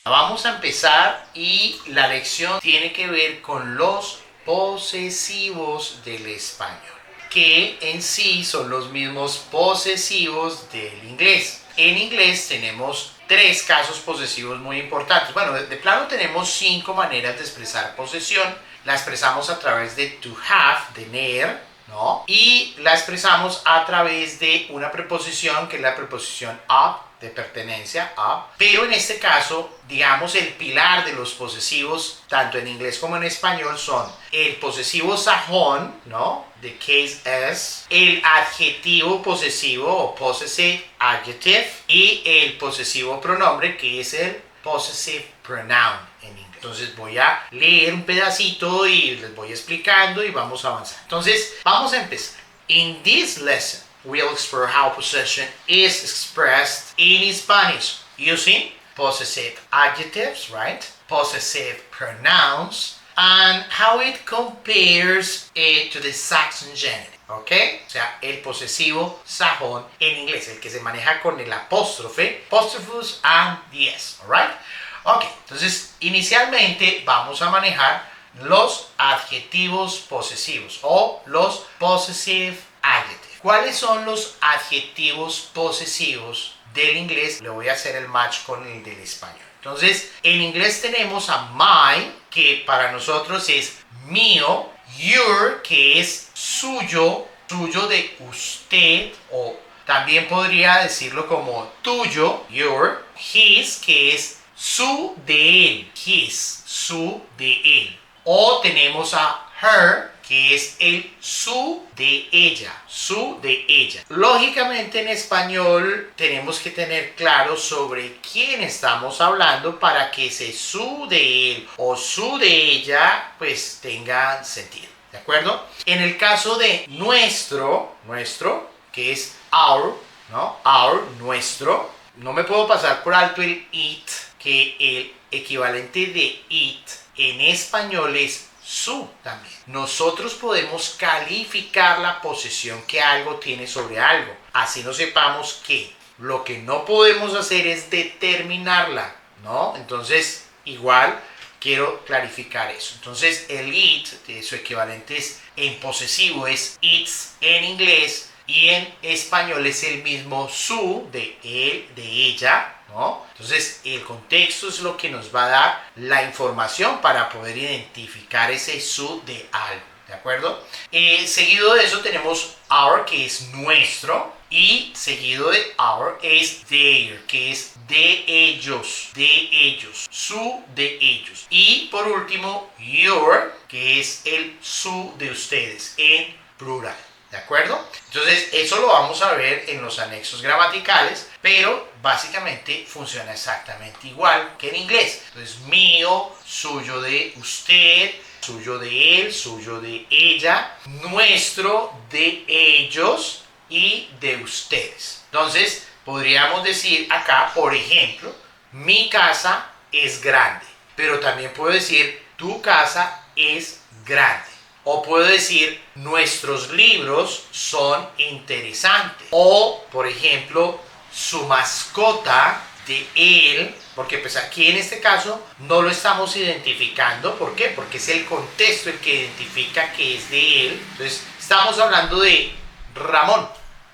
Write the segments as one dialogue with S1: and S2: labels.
S1: Vamos a empezar y la lección tiene que ver con los posesivos del español, que en sí son los mismos posesivos del inglés. En inglés tenemos 3 casos posesivos muy importantes. Bueno, de plano tenemos 5 maneras de expresar posesión. La expresamos a través de to have, de tener, ¿no? Y la expresamos a través de una preposición que es la preposición of, de pertenencia a. Pero en este caso, digamos, el pilar de los posesivos, tanto en inglés como en español, son el posesivo sajón, ¿no? The case is, el adjetivo posesivo o possessive adjective y el posesivo pronombre, que es el possessive pronoun en inglés. Entonces voy a leer un pedacito y les voy explicando y vamos a avanzar. Entonces, vamos a empezar. In this lesson, we'll explore how possession is expressed in Spanish using possessive adjectives, right? Possessive pronouns, and how it compares to the Saxon genitive, ¿ok? O sea, el posesivo sajón en inglés, el que se maneja con el apóstrofe, apostrophus and the s, alright? Ok, entonces inicialmente vamos a manejar los adjetivos posesivos o los possessive adjectives. ¿Cuáles son los adjetivos posesivos del inglés? Le voy a hacer el match con el del español. Entonces, en inglés tenemos a my, que para nosotros es mío, your, que es suyo, suyo de usted, o también podría decirlo como tuyo, your, his, que es su de él, his, su de él. O tenemos a her, que es el su de ella, su de ella. Lógicamente en español tenemos que tener claro sobre quién estamos hablando para que ese su de él o su de ella pues tenga sentido, ¿de acuerdo? En el caso de nuestro, que es our, ¿no? Our, nuestro, no me puedo pasar por alto el it, que el equivalente de it en español es su también. Nosotros podemos calificar la posesión que algo tiene sobre algo. Así no sepamos qué. Lo que no podemos hacer es determinarla, ¿no? Entonces, igual quiero clarificar eso. Entonces, el it, su equivalente es en posesivo, es its en inglés. Y en español es el mismo su de él, de ella, ¿no? Entonces el contexto es lo que nos va a dar la información para poder identificar ese su de algo, ¿de acuerdo? Seguido de eso tenemos our, que es nuestro, y seguido de our es their, que es de ellos, su de ellos. Y por último your, que es el su de ustedes en plural. ¿De acuerdo? Entonces eso lo vamos a ver en los anexos gramaticales, pero básicamente funciona exactamente igual que en inglés. Entonces mío, suyo de usted, suyo de él, suyo de ella, nuestro de ellos y de ustedes. Entonces podríamos decir acá, por ejemplo, mi casa es grande, pero también puedo decir tu casa es grande. O puedo decir, nuestros libros son interesantes. O, por ejemplo, su mascota de él, porque pues aquí en este caso no lo estamos identificando. ¿Por qué? Porque es el contexto el que identifica que es de él. Entonces, estamos hablando de Ramón.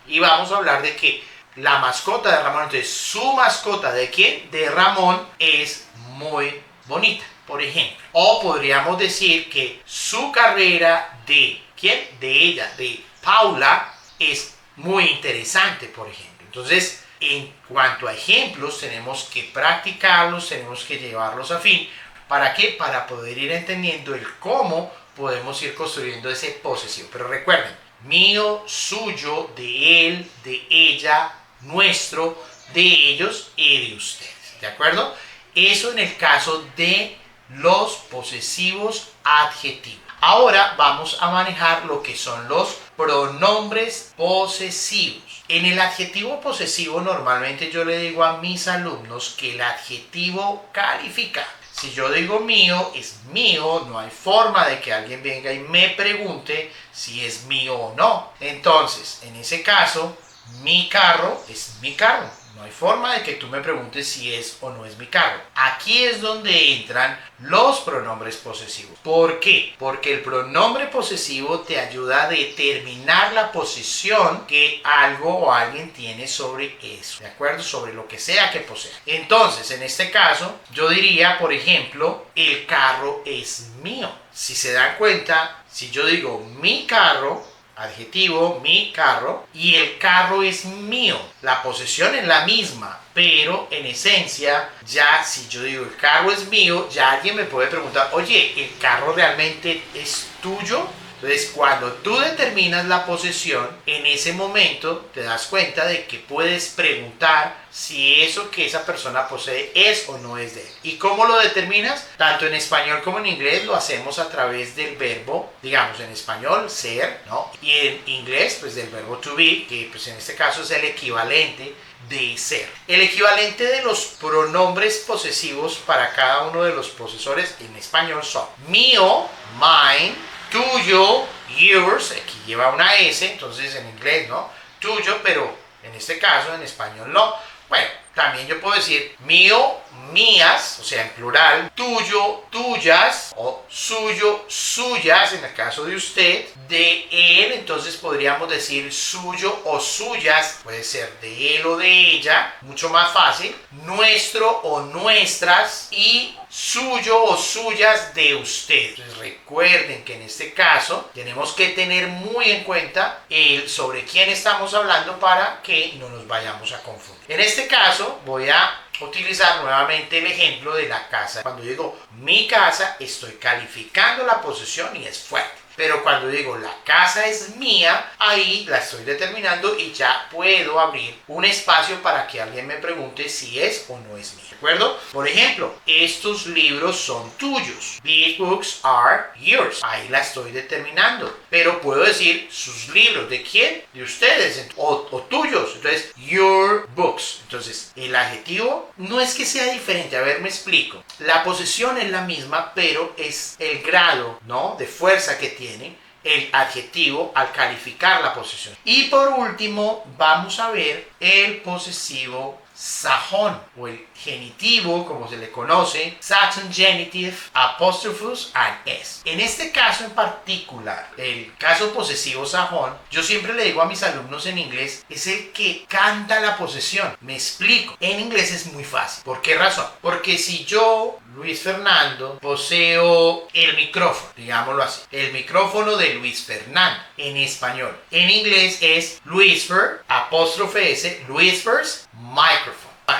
S1: Y vamos a hablar de que la mascota de Ramón, entonces su mascota de quién? De Ramón es muy bonita, por ejemplo. O podríamos decir que su carrera de ¿quién? De ella, de Paula, es muy interesante, por ejemplo. Entonces, en cuanto a ejemplos, tenemos que practicarlos, tenemos que llevarlos a fin. ¿Para qué? Para poder ir entendiendo el cómo podemos ir construyendo ese posesivo. Pero recuerden, mío, suyo, de él, de ella, nuestro, de ellos y de ustedes. ¿De acuerdo? Eso en el caso de los posesivos adjetivos. Ahora vamos a manejar lo que son los pronombres posesivos. En el adjetivo posesivo normalmente yo le digo a mis alumnos que el adjetivo califica. Si yo digo mío, es mío, no hay forma de que alguien venga y me pregunte si es mío o no. Entonces, en ese caso, mi carro es mi carro, No hay forma de que tú me preguntes si es o no es mi carro. Aquí es donde entran los pronombres posesivos. ¿Por qué? Porque el pronombre posesivo te ayuda a determinar la posición que algo o alguien tiene sobre eso, ¿de acuerdo? Sobre lo que sea que posea. Entonces, en este caso, yo diría, por ejemplo, el carro es mío. Si se dan cuenta, si yo digo mi carro, adjetivo, mi carro, y el carro es mío, la posesión es la misma, pero en esencia, ya si yo digo el carro es mío, ya alguien me puede preguntar, oye, ¿el carro realmente es tuyo? Entonces, cuando tú determinas la posesión, en ese momento te das cuenta de que puedes preguntar si eso que esa persona posee es o no es de él. ¿Y cómo lo determinas? Tanto en español como en inglés lo hacemos a través del verbo, digamos en español, ser, ¿no? Y en inglés, pues del verbo to be, que pues en este caso es el equivalente de ser. El equivalente de los pronombres posesivos para cada uno de los posesores en español son mío, mine, tuyo, yours, aquí lleva una S, entonces en inglés, ¿no? Tuyo, pero en este caso en español no. Bueno, también yo puedo decir mío, mías, o sea en plural, tuyo, tuyas, o suyo, suyas, en el caso de usted, de él, entonces podríamos decir suyo o suyas, puede ser de él o de ella, mucho más fácil, nuestro o nuestras, y suyo o suyas de usted. Entonces recuerden que en este caso tenemos que tener muy en cuenta el sobre quién estamos hablando para que no nos vayamos a confundir. En este caso voy a utilizar nuevamente el ejemplo de la casa. Cuando digo mi casa, estoy calificando la posesión y es fuerte. Pero cuando digo la casa es mía, ahí la estoy determinando y ya puedo abrir un espacio para que alguien me pregunte si es o no es mío. ¿De acuerdo? Por ejemplo, estos libros son tuyos. These books are yours. Ahí la estoy determinando. Pero puedo decir sus libros. ¿De quién? De ustedes. O tuyos. Entonces, your books. Entonces, el adjetivo no es que sea diferente. A ver, me explico. La posesión es la misma, pero es el grado, ¿no?, de fuerza que tiene el adjetivo al calificar la posesión. Y por último, vamos a ver el posesivo sajón o el genitivo, como se le conoce, Saturn Genitive, Apostrophus and S. En este caso en particular, el caso posesivo sajón, yo siempre le digo a mis alumnos en inglés, es el que canta la posesión. Me explico. En inglés es muy fácil. ¿Por qué razón? Porque si yo, Luis Fernando, poseo el micrófono, digámoslo así, el micrófono de Luis Fernando en español. En inglés es Luisfer, apóstrofe S, Luisfer's microphone.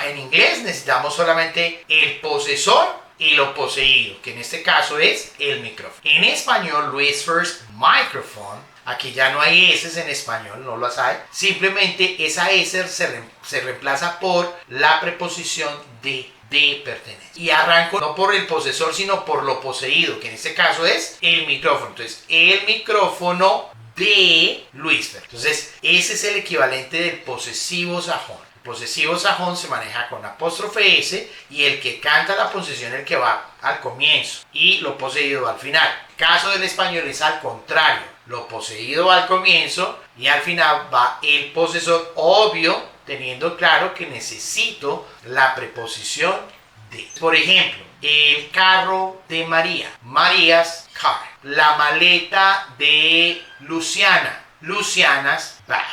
S1: En inglés necesitamos solamente el posesor y lo poseído, que en este caso es el micrófono. En español, Luisfer's microphone, aquí ya no hay S en español, no las hay. Simplemente esa S se reemplaza por la preposición de pertenencia. Y arranco no por el posesor, sino por lo poseído, que en este caso es el micrófono. Entonces, el micrófono de Luisfer. Entonces, ese es el equivalente del posesivo sajón. El posesivo sajón se maneja con apóstrofe S y el que canta la posesión es el que va al comienzo y lo poseído al final. El caso del español es al contrario. Lo poseído va al comienzo y al final va el posesor, obvio, teniendo claro que necesito la preposición de. Por ejemplo, el carro de María, María's car. La maleta de Luciana, Luciana's bag.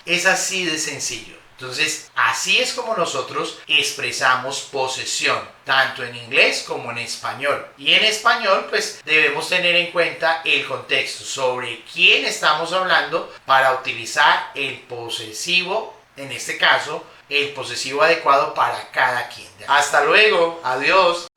S1: Es así de sencillo. Entonces, así es como nosotros expresamos posesión, tanto en inglés como en español. Y en español, pues debemos tener en cuenta el contexto sobre quién estamos hablando para utilizar el posesivo, en este caso, el posesivo adecuado para cada quien. Hasta luego, adiós.